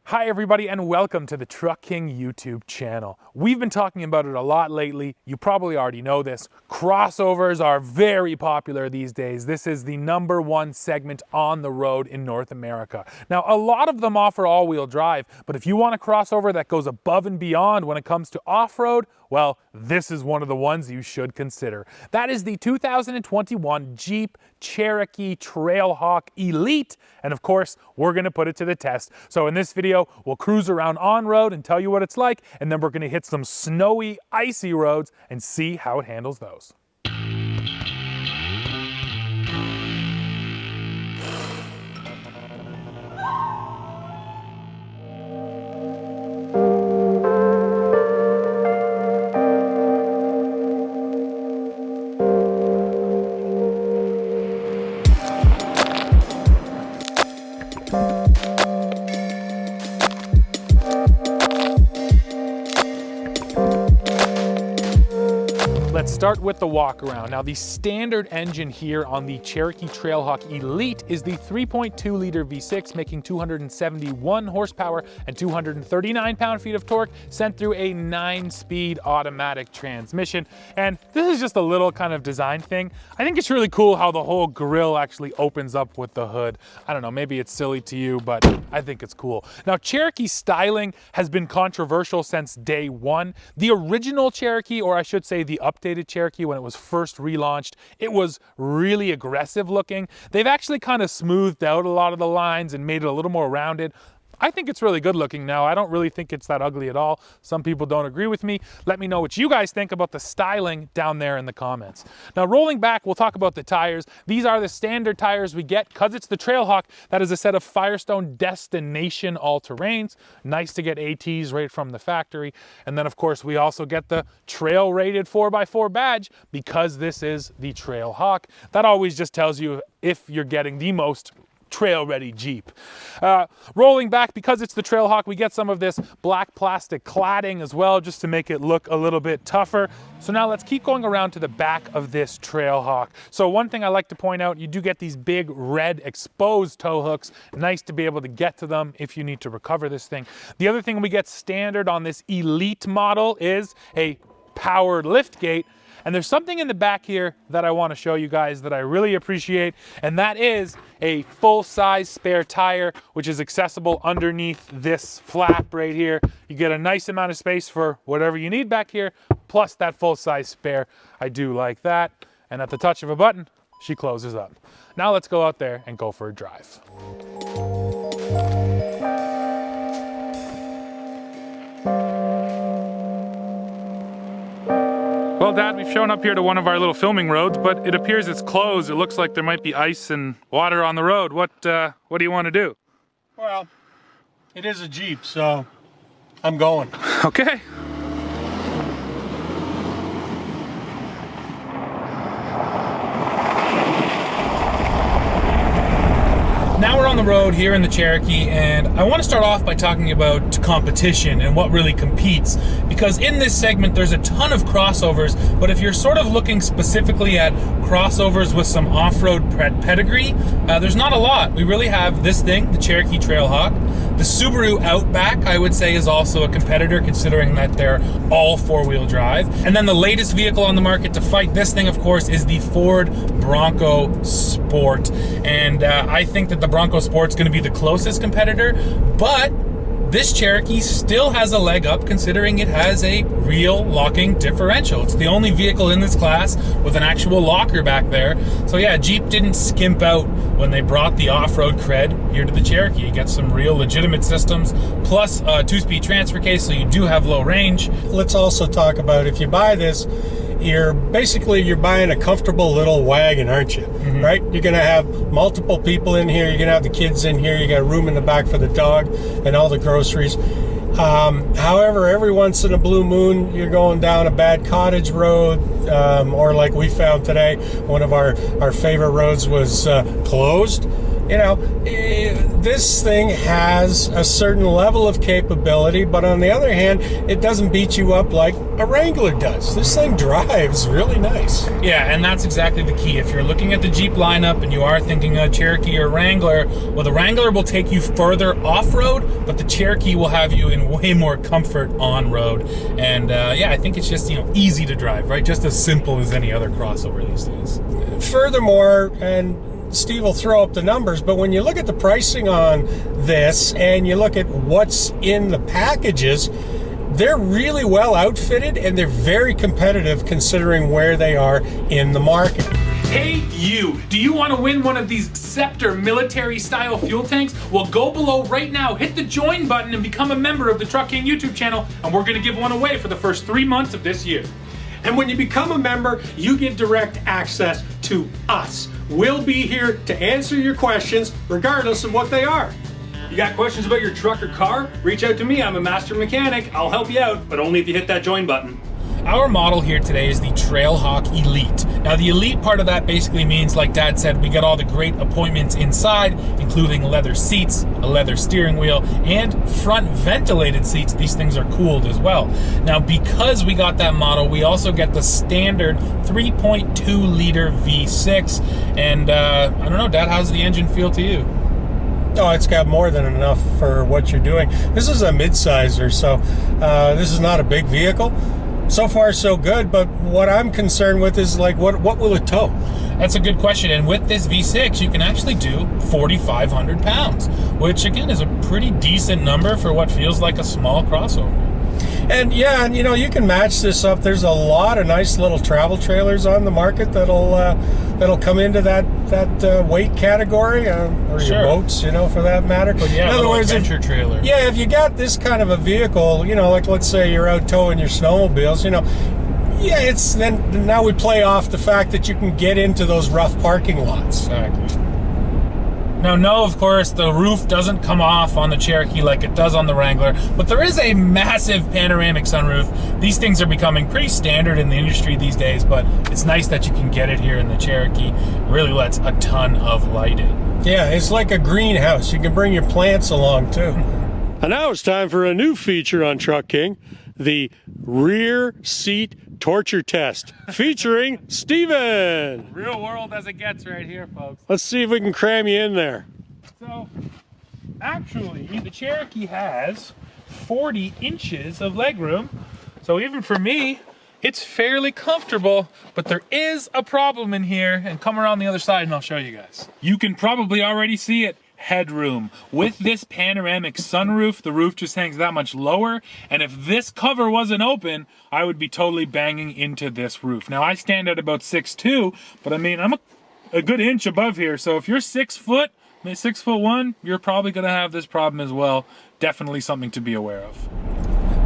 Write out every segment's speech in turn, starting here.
Hi everybody and welcome to the Truck King YouTube channel. We've been talking about it a lot lately. You probably already know this. Crossovers are very popular these days. This is the #1 segment on the road in North America. Now, a lot of them offer all-wheel drive, but if you want a crossover that goes above and beyond when it comes to off-road, well, this is one of the ones you should consider. That is the 2021 Jeep Cherokee Trailhawk Elite. And of course, we're gonna put it to the test. So in this video, we'll cruise around on-road and tell you what it's like, and then we're gonna hit some snowy, icy roads and see how it handles those. Let's start with the walk around. Now, the standard engine here on the Cherokee Trailhawk Elite is the 3.2 liter V6, making 271 horsepower and 239 pound-feet of torque, sent through a 9-speed automatic transmission. And this is just a little kind of design thing. I think it's really cool how the whole grille actually opens up with the hood. I don't know, maybe it's silly to you, but I think it's cool. Now, Cherokee styling has been controversial since day one. The original Cherokee, or I should say the updated Cherokee, when it was first relaunched, it was really aggressive looking. They've actually kind of smoothed out a lot of the lines and made it a little more rounded. I think it's really good looking now. I don't really think it's that ugly at all. Some people don't agree with me. Let me know what you guys think about the styling down there in the comments. Now, rolling back, we'll talk about the tires. These are the standard tires we get because it's the Trailhawk. That is a set of Firestone Destination all-terrains. Nice to get ATs right from the factory. And then, of course, we also get the trail rated 4x4 badge because this is the Trailhawk. That always just tells you if you're getting the most trail-ready Jeep. Rolling back, because it's the Trailhawk, we get some of this black plastic cladding as well, just to make it look a little bit tougher. So now let's keep going around to the back of this Trailhawk. So one thing I like to point out, you do get these big red exposed tow hooks. Nice to be able to get to them if you need to recover this thing. The other thing we get standard on this Elite model is a powered lift gate. And there's something in the back here that I want to show you guys that I really appreciate, and that is a full-size spare tire, which is accessible underneath this flap right here. You get a nice amount of space for whatever you need back here, plus that full-size spare. I do like that. And at the touch of a button, she closes up. Now let's go out there and go for a drive. Well, Dad, we've shown up here to one of our little filming roads, but it appears it's closed. It looks like there might be ice and water on the road. What do you want to do? Well, it is a Jeep, so I'm going. Okay. Now we're on the road here in the Cherokee, and I want to start off by talking about competition and what really competes, because in this segment there's a ton of crossovers, but if you're sort of looking specifically at crossovers with some off-road pedigree, there's not a lot. We really have this thing, the Cherokee Trailhawk. The Subaru Outback, I would say, is also a competitor, considering that they're all four-wheel drive. And then the latest vehicle on the market to fight this thing, of course, is the Ford Bronco Sport. And I think that the Bronco Sport's going to be the closest competitor, but this Cherokee still has a leg up considering it has a real locking differential. It's the only vehicle in this class with an actual locker back there. So yeah, Jeep didn't skimp out when they brought the off-road cred here to the Cherokee. You get some real legitimate systems, plus a 2-speed transfer case, so you do have low range. Let's also talk about, if you buy this, you're buying a comfortable little wagon, aren't you? Mm-hmm. Right? You're gonna have multiple people in here, you're gonna have the kids in here, you got room in the back for the dog and all the groceries. However, every once in a blue moon, you're going down a bad cottage road, or like we found today, one of our favorite roads was closed. you know, this thing has a certain level of capability, but on the other hand, it doesn't beat you up like a Wrangler does. This thing drives really nice. Yeah, and that's exactly the key. If you're looking at the Jeep lineup and you are thinking a Cherokee or Wrangler, well, the Wrangler will take you further off-road, but the Cherokee will have you in way more comfort on-road. And yeah, I think it's just, you know, easy to drive, right? Just as simple as any other crossover these days. Furthermore, and Steve will throw up the numbers, but when you look at the pricing on this and you look at what's in the packages, they're really well outfitted and they're very competitive considering where they are in the market. Hey you, do you want to win one of these Scepter military style fuel tanks? Well, go below right now, hit the join button and become a member of the Truck King YouTube channel, and we're going to give one away for the first 3 months of this year. And when you become a member, you get direct access to us. We'll be here to answer your questions regardless of what they are. You got questions about your truck or car? Reach out to me, I'm a master mechanic. I'll help you out, but only if you hit that join button. Our model here today is the Trailhawk Elite. Now the Elite part of that basically means, like Dad said, we got all the great appointments inside, including leather seats, a leather steering wheel, and front ventilated seats. These things are cooled as well. Now because we got that model, we also get the standard 3.2 liter V6. And I don't know, Dad, how's the engine feel to you? Oh, it's got more than enough for what you're doing. This is a mid-sizer, so this is not a big vehicle. So far, so good, but what I'm concerned with is, like, what will it tow? That's a good question, and with this V6, you can actually do 4,500 pounds, which, again, is a pretty decent number for what feels like a small crossover. And yeah, and you know, you can match this up. There's a lot of nice little travel trailers on the market that'll come into that weight category, or Sure. your boats, you know, for that matter. But yeah, in other words, adventure trailer. Yeah, if you got this kind of a vehicle, you know, like let's say you're out towing your snowmobiles, you know, yeah, it's then now we play off the fact that you can get into those rough parking lots. Exactly. Now, no, of course, the roof doesn't come off on the Cherokee like it does on the Wrangler, but there is a massive panoramic sunroof. These things are becoming pretty standard in the industry these days, but it's nice that you can get it here in the Cherokee. It really lets a ton of light in. Yeah, it's like a greenhouse. You can bring your plants along, too. And now it's time for a new feature on Truck King, the rear seat torture test, featuring Steven. Real world as it gets right here, folks. Let's see if we can cram you in there. So, actually, the Cherokee has 40 inches of legroom. So even for me, it's fairly comfortable, but there is a problem in here, and come around the other side and I'll show you guys. You can probably already see it. Headroom. With this panoramic sunroof, the roof just hangs that much lower, and if this cover wasn't open, I would be totally banging into this roof. Now I stand at about 6'2", but I mean, I'm a good inch above here, so if you're 6 foot, 6'1", you're probably gonna have this problem as well. Definitely something to be aware of.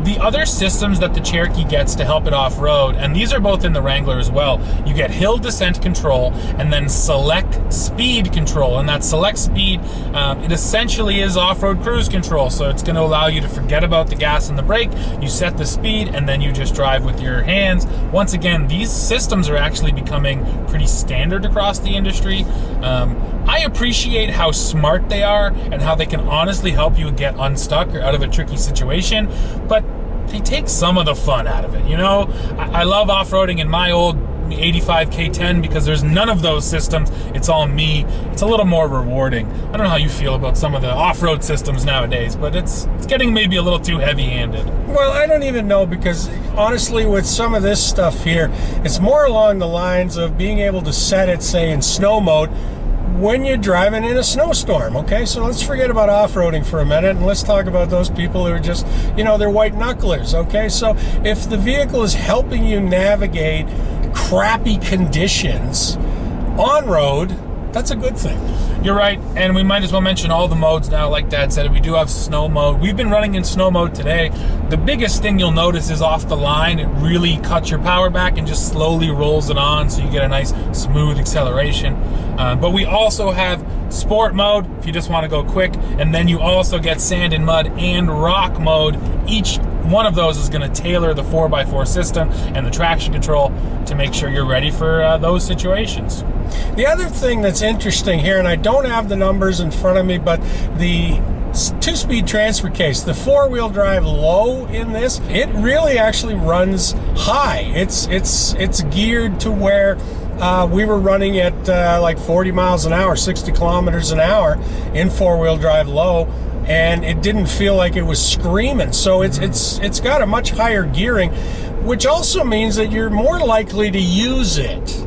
The other systems that the Cherokee gets to help it off-road, and these are both in the Wrangler as well, you get hill descent control and then select speed control. And that select speed, it essentially is off-road cruise control. So it's going to allow you to forget about the gas and the brake. You set the speed and then you just drive with your hands. Once again, these systems are actually becoming pretty standard across the industry. I appreciate how smart they are and how they can honestly help you get unstuck or out of a tricky situation, but they take some of the fun out of it. You know, I love off-roading in my old 85 K10 because there's none of those systems. It's all me. It's a little more rewarding. I don't know how you feel about some of the off-road systems nowadays, but it's getting maybe a little too heavy-handed. Well, I don't even know, because honestly, with some of this stuff here, it's more along the lines of being able to set it, say, in snow mode when you're driving in a snowstorm, okay? So let's forget about off-roading for a minute and let's talk about those people who are just, you know, they're white knucklers, okay? So if the vehicle is helping you navigate crappy conditions on road, that's a good thing. You're right, and we might as well mention all the modes now. Like Dad said, we do have snow mode. We've been running in snow mode today. The biggest thing you'll notice is off the line, it really cuts your power back and just slowly rolls it on, so you get a nice smooth acceleration. But we also have sport mode, if you just want to go quick, and then you also get sand and mud and rock mode. Each one of those is going to tailor the 4x4 system and the traction control to make sure you're ready for those situations. The other thing that's interesting here, and I don't have the numbers in front of me, but the 2-speed transfer case, the 4-wheel drive low in this, it really actually runs high. It's geared to where we were running at like 40 miles an hour, 60 kilometers an hour in 4-wheel drive low, and it didn't feel like it was screaming. So it's got a much higher gearing, which also means that you're more likely to use it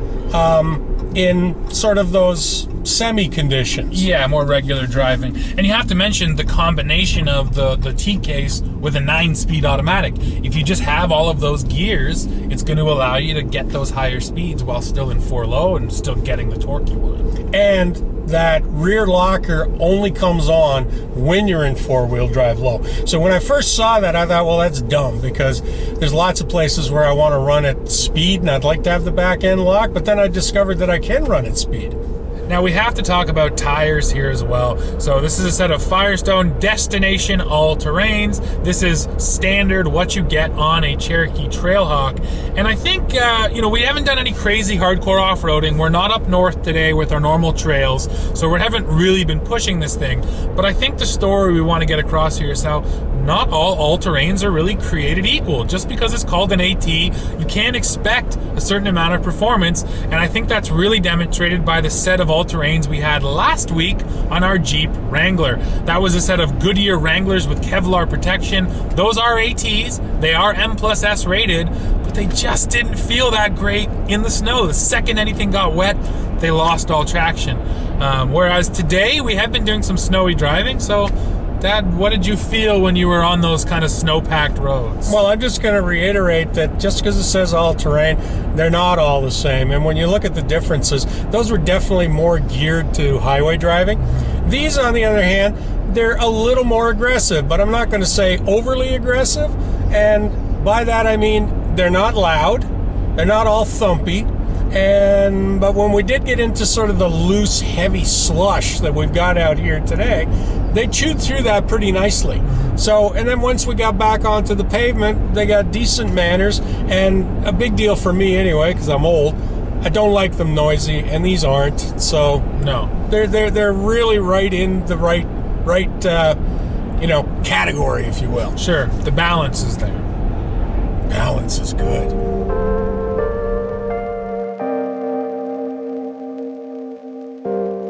in sort of those semi conditions. Yeah, more regular driving. And you have to mention the combination of the T-case with a 9-speed automatic. If you just have all of those gears, it's going to allow you to get those higher speeds while still in 4 low and still getting the torque you want. And that rear locker only comes on when you're in 4-wheel drive low. So when I first saw that, I thought, well, that's dumb, because there's lots of places where I want to run at speed and I'd like to have the back end lock, but then I discovered that I can run at speed. Now we have to talk about tires here as well. So this is a set of Firestone Destination all-terrains. This is standard what you get on a Cherokee Trailhawk. And I think, we haven't done any crazy hardcore off-roading. We're not up north today with our normal trails, so we haven't really been pushing this thing. But I think the story we want to get across here is how not all terrains are really created equal. Just because it's called an AT, you can't expect a certain amount of performance, and I think that's really demonstrated by the set of all-terrains we had last week on our Jeep Wrangler. That was a set of Goodyear Wranglers with Kevlar protection. Those are ATs, they are M+S rated, but they just didn't feel that great in the snow. The second anything got wet, they lost all traction. Whereas today we have been doing some snowy driving, so Dad, what did you feel when you were on those kind of snow-packed roads? Well, I'm just going to reiterate that just because it says all-terrain, they're not all the same. And when you look at the differences, those were definitely more geared to highway driving. These, on the other hand, they're a little more aggressive, but I'm not going to say overly aggressive. And by that, I mean they're not loud, they're not all thumpy. But when we did get into sort of the loose, heavy slush that we've got out here today, they chewed through that pretty nicely. So, and then once we got back onto the pavement, they got decent manners, and a big deal for me anyway, because I'm old. I don't like them noisy, and these aren't. So no, they're really right in the right category, if you will. Sure, the balance is there. Balance is good.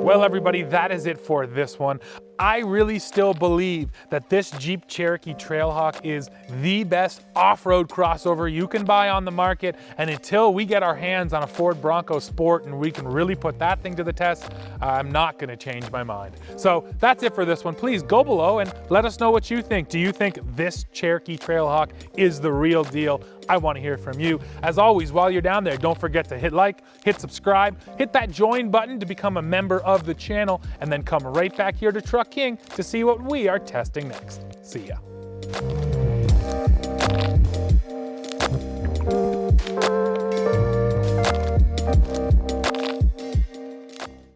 Well, everybody, that is it for this one. I really still believe that this Jeep Cherokee Trailhawk is the best off-road crossover you can buy on the market, and until we get our hands on a Ford Bronco Sport and we can really put that thing to the test, I'm not going to change my mind. So that's it for this one. Please go below and let us know what you think. Do you think this Cherokee Trailhawk is the real deal? I want to hear from you. As always, while you're down there, don't forget to hit like, hit subscribe, hit that join button to become a member of the channel, and then come right back here to Truck King to see what we are testing next. See ya.